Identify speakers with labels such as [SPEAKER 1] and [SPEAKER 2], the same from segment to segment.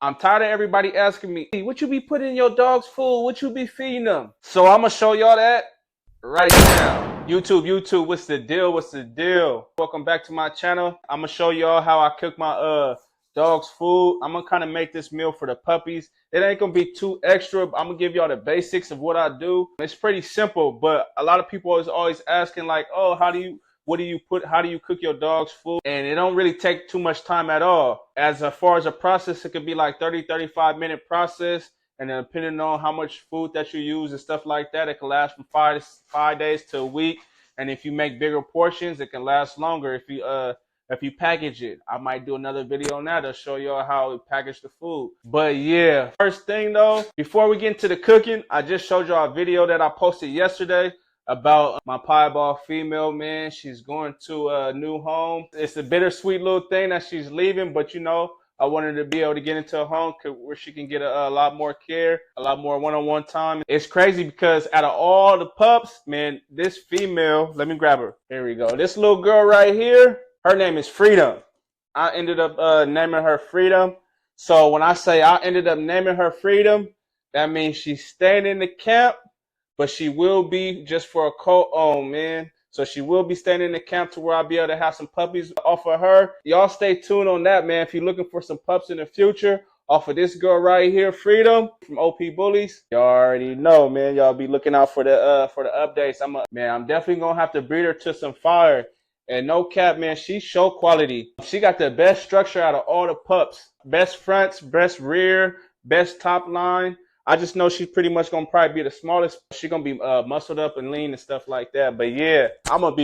[SPEAKER 1] I'm tired of everybody asking me, hey, what you be putting in your dog's food? What you be feeding them? So I'm gonna show y'all that right now. YouTube, what's the deal? What's the deal? Welcome back to my channel. I'm gonna show y'all how I cook my dog's food. I'm gonna kind of make this meal for the puppies. It ain't gonna be too extra. I'm gonna give y'all the basics of what I do. It's pretty simple, but a lot of people is always asking like, oh, how do you cook your dog's food? And it don't really take too much time at all. As far as a process, it could be like 35 minute process. And then depending on how much food that you use and stuff like that, it can last from 5 days to a week. And if you make bigger portions, it can last longer if you package it. I might do another video on that to show y'all how we package the food. But yeah, first thing though, before we get into the cooking, I just showed y'all a video that I posted yesterday about my piebald female, man. She's going to a new home. It's a bittersweet little thing that she's leaving, but you know, I wanted to be able to get into a home where she can get a lot more care, a lot more one-on-one time. It's crazy because out of all the pups, man, this female, let me grab her. Here we go. This little girl right here, her name is Freedom. I ended up naming her Freedom. So when I say I ended up naming her Freedom, that means she's staying in the camp, but she will be just for a co-own, man. So she will be staying in the camp to where I'll be able to have some puppies off of her. Y'all stay tuned on that, man. If you're looking for some pups in the future, off of this girl right here, Freedom from OP Bullies. Y'all already know, man. Y'all be looking out for the updates. I'm definitely gonna have to breed her to some fire. And no cap, man, she show quality. She got the best structure out of all the pups. Best fronts, best rear, best top line. I just know she's pretty much gonna probably be the smallest. She's gonna be muscled up and lean and stuff like that. But yeah, I'm gonna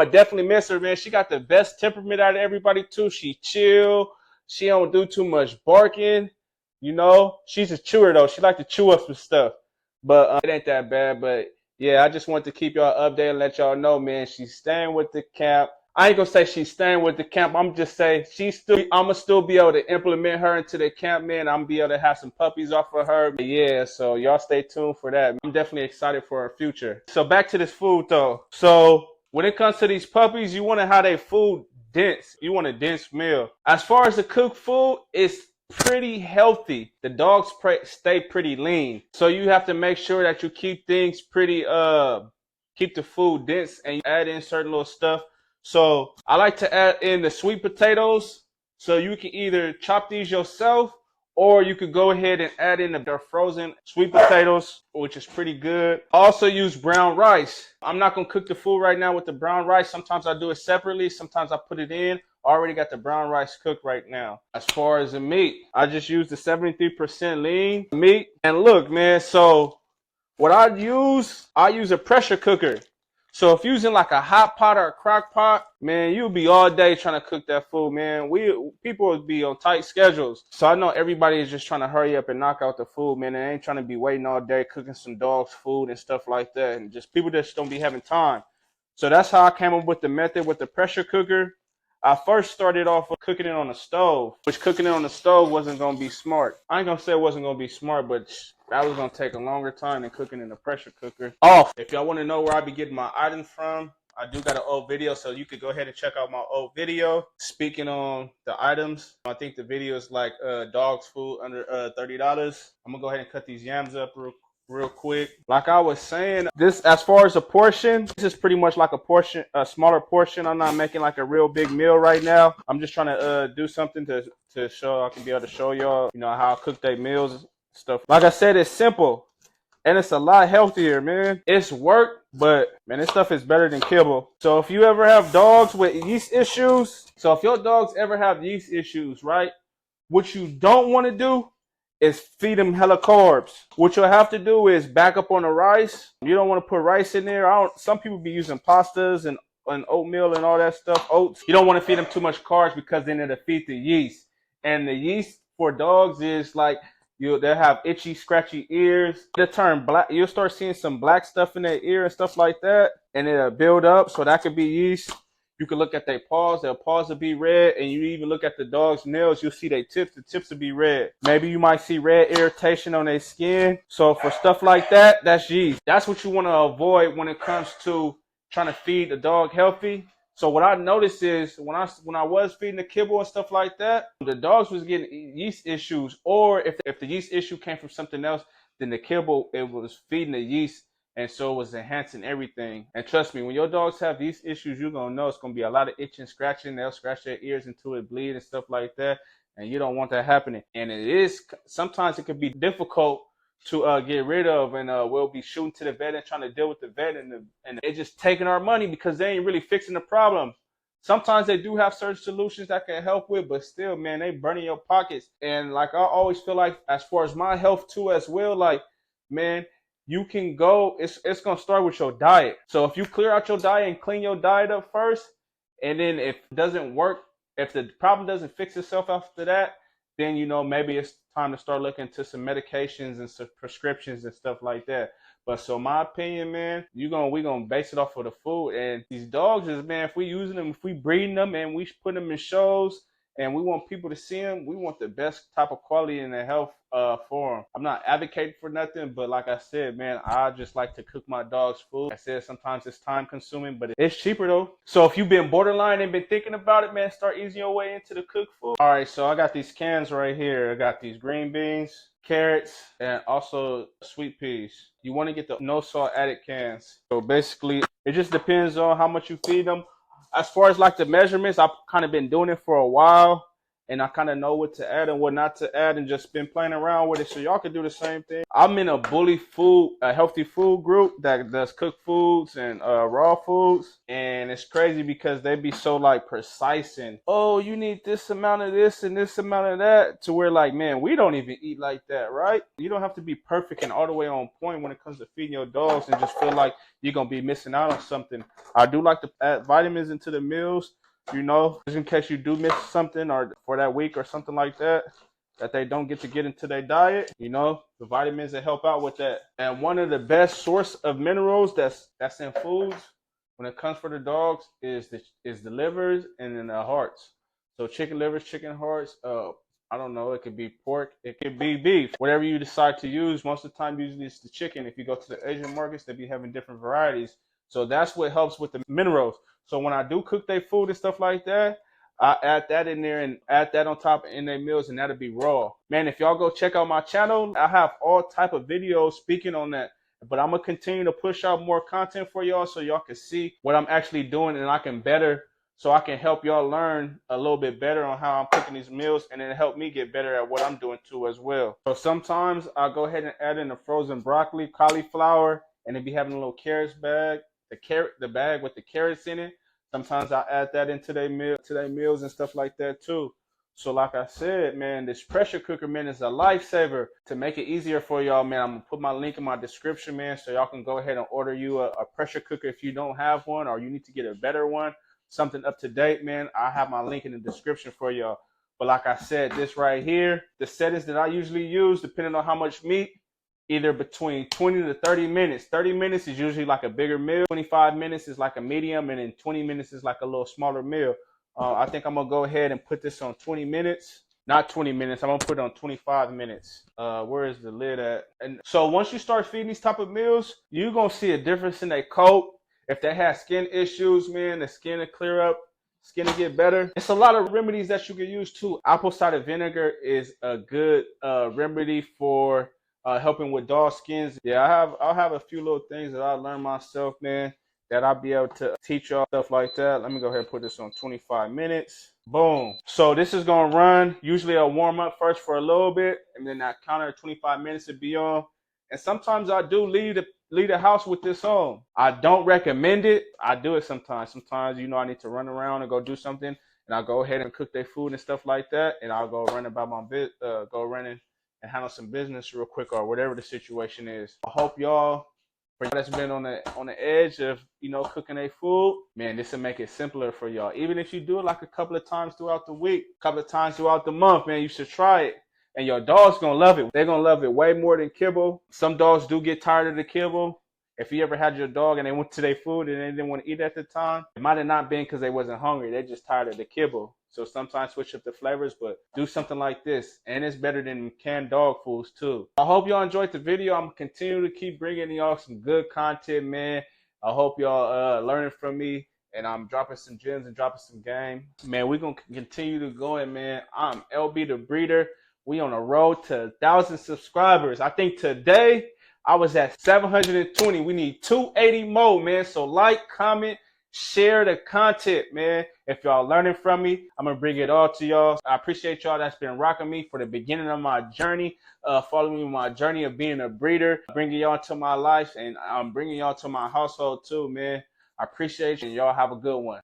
[SPEAKER 1] definitely miss her, man. She got the best temperament out of everybody too. She chill. She don't do too much barking. You know, she's a chewer though. She like to chew up some stuff. But it ain't that bad. But yeah, I just want to keep y'all updated and let y'all know, man. She's staying with the camp. I ain't gonna say she's staying with the camp. I'm just saying I'ma still be able to implement her into the camp, man. I'm be able to have some puppies off of her. But yeah, so y'all stay tuned for that. I'm definitely excited for her future. So back to this food though. So when it comes to these puppies, you want to have their food dense. You want a dense meal. As far as the cooked food, it's pretty healthy. The dogs stay pretty lean. So you have to make sure that you keep things pretty keep the food dense and you add in certain little stuff. So I like to add in the sweet potatoes. So you can either chop these yourself or you could go ahead and add in the frozen sweet potatoes, which is pretty good. I also use brown rice. I'm not going to cook the food right now with the brown rice. Sometimes I do it separately. Sometimes I put it in. I already got the brown rice cooked right now. As far as the meat, I just use the 73% lean meat. And look, man, so what I use a pressure cooker. So if using like a hot pot or a crock pot, man, you'll be all day trying to cook that food, man. People would be on tight schedules. So I know everybody is just trying to hurry up and knock out the food, man. They ain't trying to be waiting all day cooking some dog's food and stuff like that. And just people just don't be having time. So that's how I came up with the method with the pressure cooker. I first started off with cooking it on the stove, which cooking it on the stove wasn't going to be smart. I ain't going to say it wasn't going to be smart, but that was going to take a longer time than cooking in the pressure cooker. If y'all want to know where I be getting my items from, I do got an old video, so you could go ahead and check out my old video. Speaking on the items, I think the video is like dog's food under $30. I'm going to go ahead and cut these yams up real quick. Like I was saying, this as far as a portion, this is pretty much like a smaller portion. I'm not making like a real big meal right now. I'm just trying to do something to show I can be able to show y'all, you know, how I cook their meals and stuff. Like I said, it's simple and it's a lot healthier, man. It's work, but man, this stuff is better than kibble. So if you ever have dogs with yeast issues, so if your dogs ever have yeast issues, right? What you don't want to do is feed them hella carbs. What you'll have to do is back up on the rice. You don't want to put rice in there. Some people be using pastas and oatmeal and all that stuff, oats. You don't want to feed them too much carbs because then it'll feed the yeast. And the yeast for dogs is like, they'll have itchy, scratchy ears. They'll turn black. You'll start seeing some black stuff in their ear and stuff like that. And it'll build up. So that could be yeast. You can look at their paws will be red, and you even look at the dog's nails, you'll see the tips will be red. Maybe you might see red irritation on their skin. So for stuff like that, that's yeast. That's what you want to avoid when it comes to trying to feed the dog healthy. So what I noticed is when I was feeding the kibble and stuff like that, the dogs was getting yeast issues, or if the yeast issue came from something else, then the kibble, it was feeding the yeast, and so it was enhancing everything. And trust me, when your dogs have yeast issues, you're gonna know it's gonna be a lot of itching, scratching. They'll scratch their ears until it bleed and stuff like that, and you don't want that happening. And it is sometimes it can be difficult to get rid of, and we'll be shooting to the vet and trying to deal with the vet, and they just taking our money because they ain't really fixing the problem. Sometimes they do have certain solutions that can help with, but still, man, they burning your pockets. And like I always feel like, as far as my health too, as well, like, man, you can go. It's gonna start with your diet. So if you clear out your diet and clean your diet up first, and then if it doesn't work, if the problem doesn't fix itself after that, then maybe it's time to start looking into some medications and some prescriptions and stuff like that. But so my opinion, man, we gonna base it off of the food. And these dogs is, man, if we using them, if we breeding them and we put them in shows and we want people to see them, we want the best type of quality and the health for them. I'm not advocating for nothing, but like I said, man, I just like to cook my dog's food. Like I said, sometimes it's time consuming, but it's cheaper though. So if you've been borderline and been thinking about it, man, start easing your way into the cooked food. All right, so I got these cans right here. I got these green beans, carrots, and also sweet peas. You want to get the no salt added cans. So basically, it just depends on how much you feed them. As far as like the measurements, I've kind of been doing it for a while, and I kind of know what to add and what not to add, and just been playing around with it. So y'all can do the same thing. I'm in a healthy food group that does cooked foods and raw foods, and it's crazy because they be so like precise and, oh, you need this amount of this and this amount of that, to where like, man, we don't even eat like that, right? You don't have to be perfect and all the way on point when it comes to feeding your dogs and just feel like you're gonna be missing out on something. I do like to add vitamins into the meals, just in case you do miss something or for that week or something like that they don't get into their diet. The vitamins that help out with that. And one of the best source of minerals that's in foods when it comes for the dogs is the livers and then the hearts. So chicken livers, chicken hearts, I don't know, it could be pork, it could be beef, whatever you decide to use. Most of the time, usually it's the chicken. If you go to the Asian markets, they be having different varieties. So that's what helps with the minerals. So when I do cook their food and stuff like that, I add that in there and add that on top in their meals, and that'll be raw. Man, if y'all go check out my channel, I have all type of videos speaking on that. But I'm gonna continue to push out more content for y'all so y'all can see what I'm actually doing, and I can help y'all learn a little bit better on how I'm cooking these meals, and then help me get better at what I'm doing too as well. So sometimes I'll go ahead and add in the frozen broccoli, cauliflower, and then be having a little carrots bag, the bag with the carrots in it. Sometimes I add that into their meals and stuff like that too. So like I said, man, this pressure cooker, man, is a lifesaver. To make it easier for y'all, man, I'm gonna put my link in my description, man, so y'all can go ahead and order you a pressure cooker if you don't have one, or you need to get a better one, something up to date, man. I have my link in the description for y'all. But like I said, this right here, the settings that I usually use, depending on how much meat, either between 20 to 30 minutes. 30 minutes is usually like a bigger meal. 25 minutes is like a medium, and then 20 minutes is like a little smaller meal. I think I'm going to go ahead and put this on 20 minutes. Not 20 minutes. I'm going to put it on 25 minutes. Where is the lid at? And so once you start feeding these type of meals, you're going to see a difference in their coat. If they have skin issues, man, the skin will clear up. Skin to get better. It's a lot of remedies that you can use too. Apple cider vinegar is a good remedy for helping with dog skins. Yeah, I'll have a few little things that I learned myself, man, that I'll be able to teach y'all, stuff like that. Let me go ahead and put this on 25 minutes. Boom. So this is gonna run. Usually I'll warm up first for a little bit, and then that counter 25 minutes to be on. And sometimes I do leave the house with this on. I don't recommend it. I do it sometimes. Sometimes, I need to run around and go do something, and I'll go ahead and cook their food and stuff like that, and I'll go running about go running and handle some business real quick, or whatever the situation is. I hope y'all, for y'all that's been on the edge of cooking a food, man, this will make it simpler for y'all. Even if you do it like a couple of times throughout the week, a couple of times throughout the month, man, you should try it. And your dog's gonna love it. They're gonna love it way more than kibble. Some dogs do get tired of the kibble. If you ever had your dog and they went to their food and they didn't want to eat at the time, it might have not been because they wasn't hungry. They're just tired of the kibble. So sometimes switch up the flavors, but do something like this. And it's better than canned dog foods too. I hope y'all enjoyed the video. I'm gonna continue to keep bringing y'all some good content, man. I hope y'all learning from me. and I'm dropping some gems and dropping some game. Man, we're going to continue to go in, man. I'm LB the Breeder. We on a road to 1,000 subscribers. I think today I was at 720. We need 280 more, man. So like, comment, share the content, man. If y'all learning from me, I'm going to bring it all to y'all. I appreciate y'all that's been rocking me for the beginning of my journey, following me my journey of being a breeder, bringing y'all to my life, and I'm bringing y'all to my household too, man. I appreciate you, and y'all have a good one.